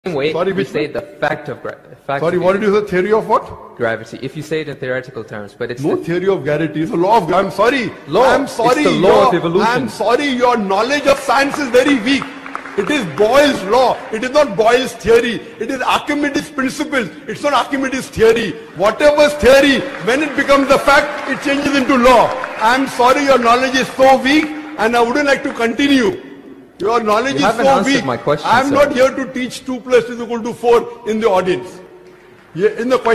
same way, Sorry, if you say the fact of Sorry, what did you say? Theory of what? gravity. If you say it in theoretical terms, but it's No theory of gravity. It's a law of. I'm sorry. Law. I'm sorry. It's the law of evolution. I'm sorry. Your knowledge of science is very weak. It is Boyle's law. It is not Boyle's theory. It is Archimedes' principles. It's not Archimedes' theory. Whatever's theory, when it becomes a fact, it changes into law. I'm sorry. Your knowledge is so weak, and I wouldn't like to continue. Your knowledge is so weak. My question, I'm sir. not here to teach 2 + 2 = 4 in the audience.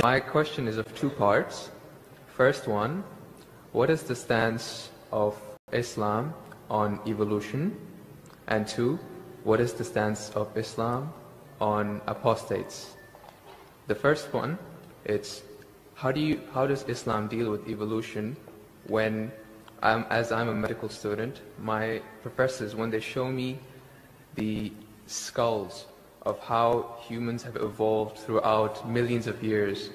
My question is of 2 parts. First one, what is the stance of Islam on evolution? And 2, what is the stance of Islam on apostates? The first one, it's how does Islam deal with evolution when as I'm a medical student, my professors, when they show me the skulls of how humans have evolved throughout millions of years,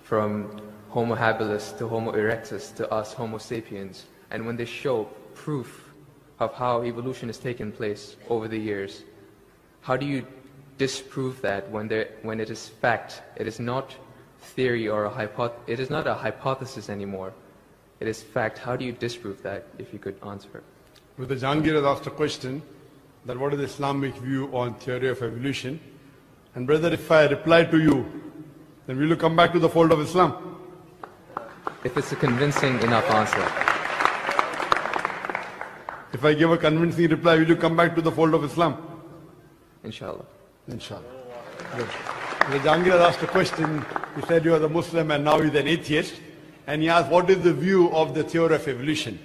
from Homo habilis to Homo erectus to us Homo sapiens, and when they show proof of how evolution has taken place over the years, how do you disprove that when it is fact? It is not theory or it is not a hypothesis anymore. It is fact. How do you disprove that, if you could answer? Mr. Jahangir has asked a question that what is the Islamic view on theory of evolution? And brother, if I reply to you, then will you come back to the fold of Islam? If it's a convincing enough answer. If I give a convincing reply, will you come back to the fold of Islam? Inshallah. Inshallah. Good. Mr. Jahangir has asked a question. He said you are a Muslim and now he's an atheist. And he asked, what is the view of the theory of evolution?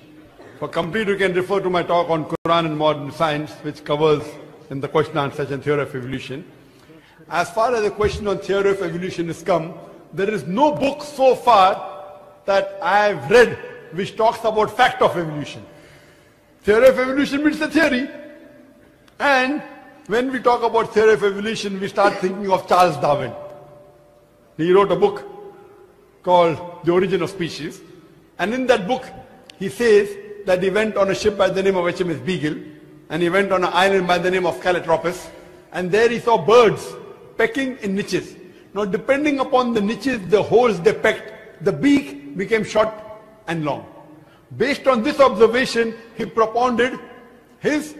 For complete, you can refer to my talk on Quran and modern science, which covers in the question and answer and theory of evolution. As far as the question on theory of evolution is come, there is no book so far that I have read which talks about fact of evolution. Theory of evolution means the theory. And when we talk about theory of evolution, we start thinking of Charles Darwin. He wrote a book called The Origin of Species. And in that book, he says that he went on a ship by the name of HMS Beagle, and he went on an island by the name of Calotropis, and there he saw birds pecking in niches. Now, depending upon the niches, the holes they pecked, the beak became short and long. Based on this observation, he propounded his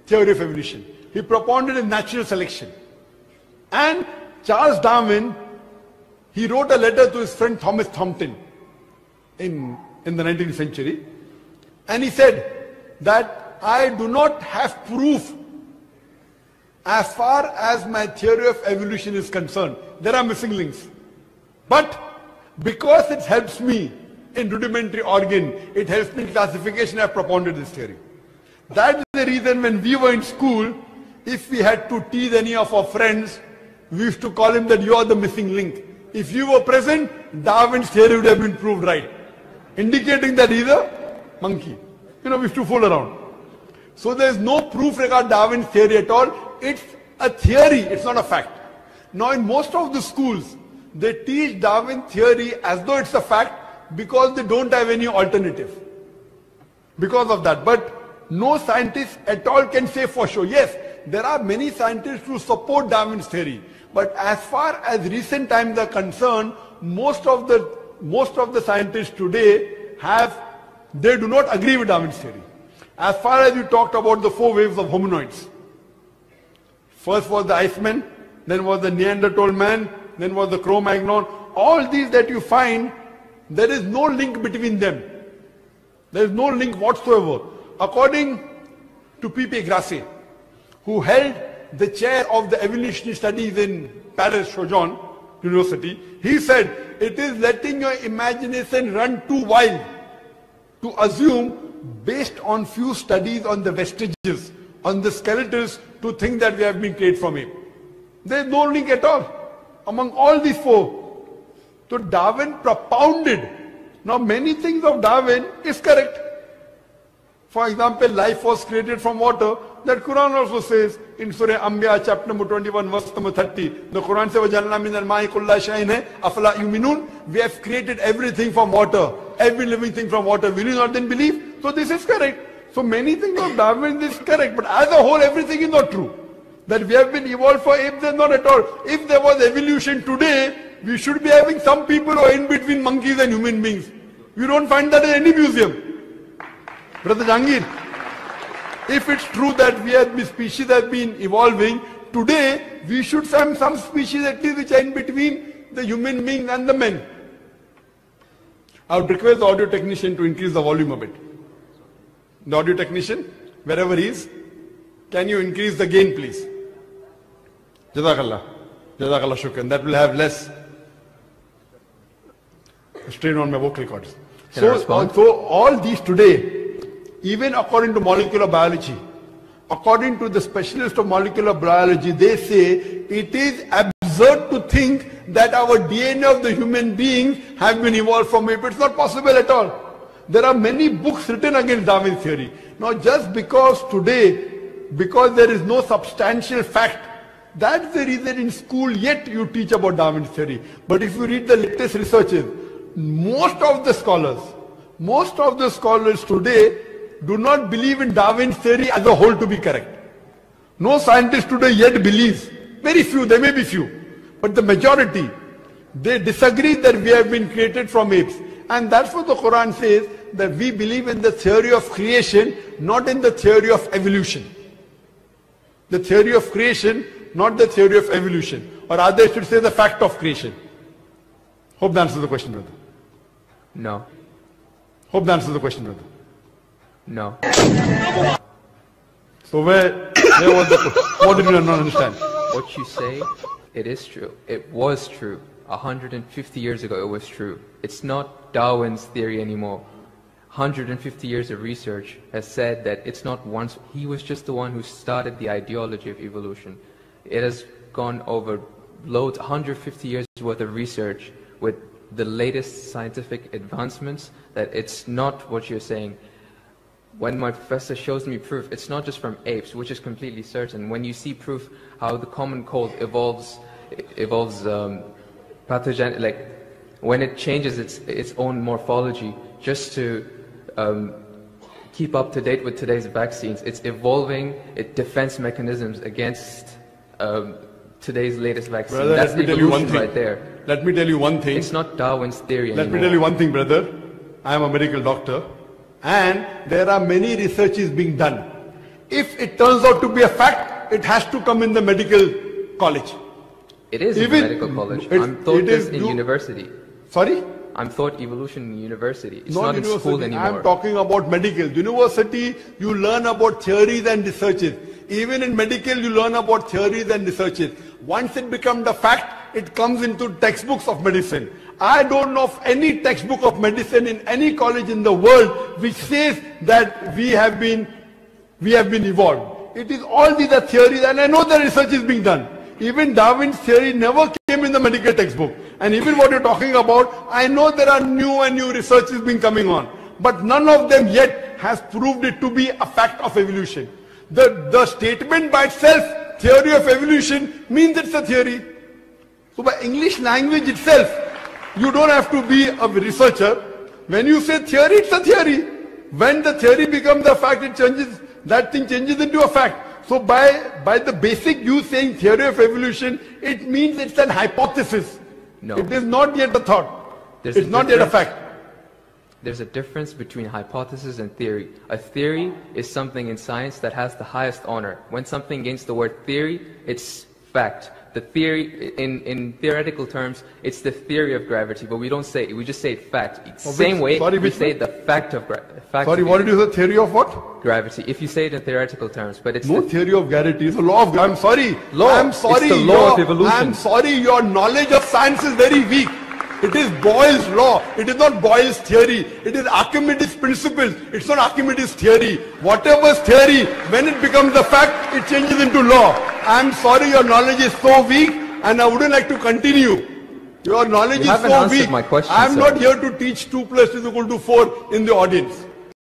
theory of evolution. He propounded natural selection. And Charles Darwin, he wrote a letter to his friend Thomas Thompson in the 19th century. And he said that I do not have proof as far as my theory of evolution is concerned. There are missing links. But because it helps me in rudimentary organ, it helps me in classification, I have propounded this theory. That is the reason when we were in school, if we had to tease any of our friends, we used to call him that you are the missing link. If you were present, Darwin's theory would have been proved right, indicating that he's a monkey. We used to fool around. So there is no proof regarding Darwin's theory at all. It's a theory, it's not a fact. Now in most of the schools, they teach Darwin theory as though it's a fact because they don't have any alternative. Because of that. But no scientist at all can say for sure. Yes, there are many scientists who support Darwin's theory. But as far as recent times are concerned, most of the scientists today they do not agree with Darwin's theory. As far as you talked about the 4 waves of hominoids. First was the Iceman, then was the Neanderthal man, then was the Cro-Magnon. All these that you find, there is no link between them. There is no link whatsoever. According to P.P. Grassi, who held the chair of the evolutionary studies in Paris Sorbonne University, he said, it is letting your imagination run too wild to assume, based on few studies on the vestiges, on the skeletons, to think that we have been created from ape. There is no link at all among all these 4. So Darwin propounded. Now many things of Darwin is correct. For example, life was created from water. That Quran also says in Surah Anbiya chapter number 21 verse number 30. The Quran says, وَجَعَلْنَا مِنَ الْمَاءِ كُلَّ شَيْءٍ أَفَلَا يُؤْمِنُونَ. We have created everything from water. Every living thing from water. Will you not then believe? So this is correct. So many things of Darwin is correct. But as a whole, everything is not true. That we have been evolved for apes, not at all. If there was evolution today, we should be having some people who are in between monkeys and human beings. You don't find that in any museum. Brother Jahangir, if it's true that the species have been evolving, today we should have some species at least which are in between the human beings and the men. I would request the audio technician to increase the volume a bit. The audio technician, wherever he is, can you increase the gain, please? Jazakallah. Jazakallah shukran. That will have less strain on my vocal cords. So all these today, even according to molecular biology, according to the specialist of molecular biology, they say it is absurd to think that our DNA of the human beings have been evolved from ape. It's not possible at all. There are many books written against Darwin's theory. Now just because there is no substantial fact, that's the reason in school yet you teach about Darwin's theory. But if you read the latest researches, most of the scholars today do not believe in Darwin's theory as a whole to be correct. No scientist today yet believes. Very few, there may be few. But the majority, they disagree that we have been created from apes. And that's what the Quran says, that we believe in the theory of creation, not in the theory of evolution. The theory of creation, not the theory of evolution. Or rather, I should say the fact of creation. Hope that answers the question, brother. No. Hope that answers the question, brother. No. So where was what did you not understand? What you say, it is true. It was true. 150 years ago it was true. It's not Darwin's theory anymore. 150 years of research has said that it's not once. He was just the one who started the ideology of evolution. It has gone over loads, 150 years worth of research with the latest scientific advancements, that it's not what you're saying. When my professor shows me proof, it's not just from apes, which is completely certain. When you see proof how the common cold evolves pathogen, like when it changes its own morphology just to keep up to date with today's vaccines, it's evolving its defense mechanisms against today's latest vaccine. Brother, that's let me tell you one thing. Right there. Let me tell you one thing. It's not Darwin's theory anymore. Let me tell you one thing, brother. I am a medical doctor, and there are many researches being done. If it turns out to be a fact, it has to come in the medical college. It is in the medical college. I'm taught this in university. Sorry? I'm taught evolution in university. It's not in school anymore. I'm talking about medical. University, you learn about theories and researches. Even in medical, you learn about theories and researches. Once it becomes a fact, it comes into textbooks of medicine. I don't know of any textbook of medicine in any college in the world which says that we have been evolved. It is all these are theories, and I know the research is being done. Even Darwin's theory never came in the medical textbook. And even what you're talking about, I know there are new and new researches being coming on. But none of them yet has proved it to be a fact of evolution. The statement by itself, theory of evolution, means it's a theory. So by English language itself, you don't have to be a researcher. When you say theory, it's a theory. When the theory becomes a fact, it changes, that thing changes into a fact. So by the basic you saying theory of evolution, it means it's an hypothesis. No. It is not yet a thought. It's not yet a fact. There's a difference between hypothesis and theory. A theory is something in science that has the highest honor. When something gains the word theory, it's fact. The theory, in theoretical terms, it's the theory of gravity, but we don't say it, we just say it fact. Same way, we say the fact of gravity. Sorry, what did you say, theory of what? Gravity, if you say it in theoretical terms, but it's no theory of gravity, it's a law of gravity. I'm sorry. Law. I'm sorry. It's the law of evolution. I'm sorry, your knowledge of science is very weak. It is Boyle's law. It is not Boyle's theory. It is Archimedes' principles. It's not Archimedes' theory. Whatever's theory, when it becomes a fact, it changes into law. I'm sorry, your knowledge is so weak, and I wouldn't like to continue. Your knowledge is so weak. My question, I'm not here to teach 2 + 2 = 4 in the audience.